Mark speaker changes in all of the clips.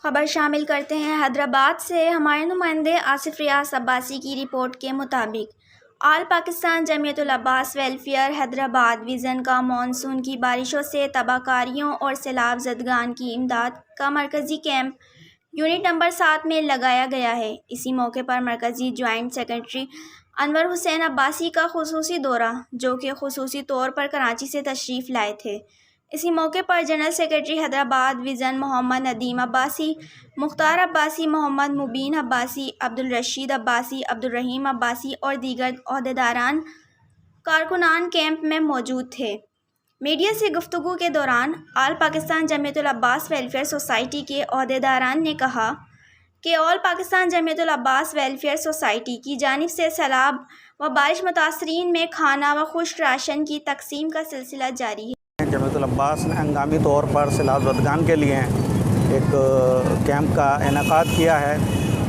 Speaker 1: خبر شامل کرتے ہیں حیدرآباد سے۔ ہمارے نمائندے آصف ریاض عباسی کی رپورٹ کے مطابق آل پاکستان جمعیت العباس ویلفیئر حیدرآباد ویژن کا مانسون کی بارشوں سے تباہ کاریوں اور سیلاب زدگان کی امداد کا مرکزی کیمپ یونٹ نمبر 7 میں لگایا گیا ہے۔ اسی موقع پر مرکزی جوائنٹ سیکرٹری انور حسین عباسی کا خصوصی دورہ، جو کہ خصوصی طور پر کراچی سے تشریف لائے تھے۔ اسی موقع پر جنرل سیکرٹری حیدرآباد ویژن محمد ندیم عباسی، مختار عباسی، محمد مبین عباسی، عبدالرشید عباسی، عبدالرحیم عباسی اور دیگر عہدیداران کارکنان کیمپ میں موجود تھے۔ میڈیا سے گفتگو کے دوران آل پاکستان جمعیت العباس ویلفیئر سوسائٹی کے عہدیداران نے کہا کہ آل پاکستان جمعیت العباس ویلفیئر سوسائٹی کی جانب سے سیلاب و بارش متاثرین میں کھانا و خشک راشن کی تقسیم کا سلسلہ جاری ہے۔
Speaker 2: جمعیت العباس نے ہنگامی طور پر سیلاب زدگان کے لیے ایک کیمپ کا انعقاد کیا ہے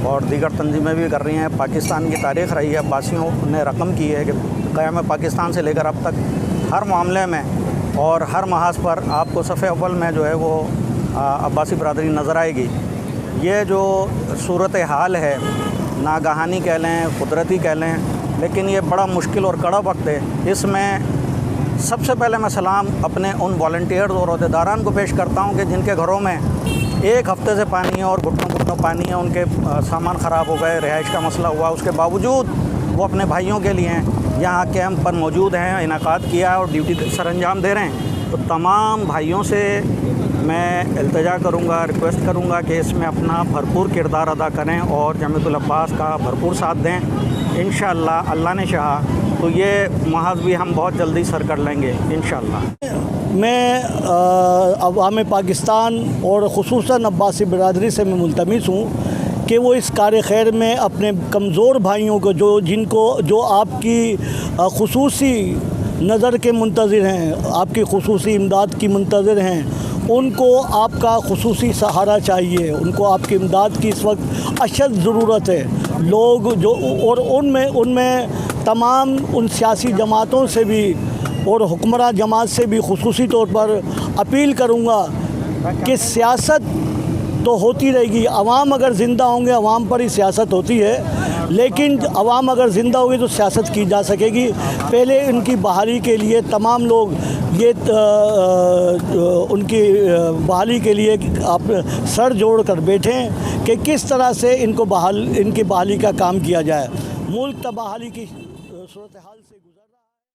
Speaker 2: اور دیگر تنظیمیں بھی کر رہی ہیں۔ پاکستان کی تاریخ رہی ہے، عباسیوں نے رقم کی ہے کہ قیام پاکستان سے لے کر اب تک ہر معاملے میں اور ہر محاذ پر آپ کو صف اول میں جو ہے وہ عباسی برادری نظر آئے گی۔ یہ جو صورتحال ہے، ناگہانی کہہ لیں، قدرتی کہہ لیں، لیکن یہ بڑا مشکل اور کڑا وقت ہے۔ اس میں سب سے پہلے میں سلام اپنے ان والنٹیئرز اور عہدیداران کو پیش کرتا ہوں کہ جن کے گھروں میں ایک ہفتے سے پانی ہے اور گھٹنوں پانی ہے، ان کے سامان خراب ہو گئے، رہائش کا مسئلہ ہوا، اس کے باوجود وہ اپنے بھائیوں کے لیے یہاں کیمپ پر موجود ہیں، انعقاد کیا ہے اور ڈیوٹی سر انجام دے رہے ہیں۔ تو تمام بھائیوں سے میں التجا کروں گا، ریکویسٹ کروں گا کہ اس میں اپنا بھرپور کردار ادا کریں اور جمعیت العباس کا بھرپور ساتھ دیں۔ انشاءاللہ اللہ نے چاہا تو یہ محاذ بھی ہم بہت جلدی سر کر لیں گے انشاءاللہ۔
Speaker 3: میں عوام پاکستان اور خصوصاً عباسی برادری سے میں ملتمس ہوں کہ وہ اس کار خیر میں اپنے کمزور بھائیوں کو جو آپ کی خصوصی نظر کے منتظر ہیں، آپ کی خصوصی امداد کی منتظر ہیں، ان کو آپ کا خصوصی سہارا چاہیے، ان کو آپ کی امداد کی اس وقت اشد ضرورت ہے۔ لوگ جو اور ان میں تمام ان سیاسی جماعتوں سے بھی اور حکمراں جماعت سے بھی خصوصی طور پر اپیل کروں گا کہ سیاست تو ہوتی رہے گی، عوام اگر زندہ ہوں گے عوام پر ہی سیاست ہوتی ہے، لیکن عوام اگر زندہ ہوگی تو سیاست کی جا سکے گی۔ پہلے ان کی بحالی کے لیے تمام لوگ ان کی بحالی کے لیے آپ سر جوڑ کر بیٹھیں کہ کس طرح سے ان کی بحالی کا کام کیا جائے۔ ملک تباہی کی صورتحال سے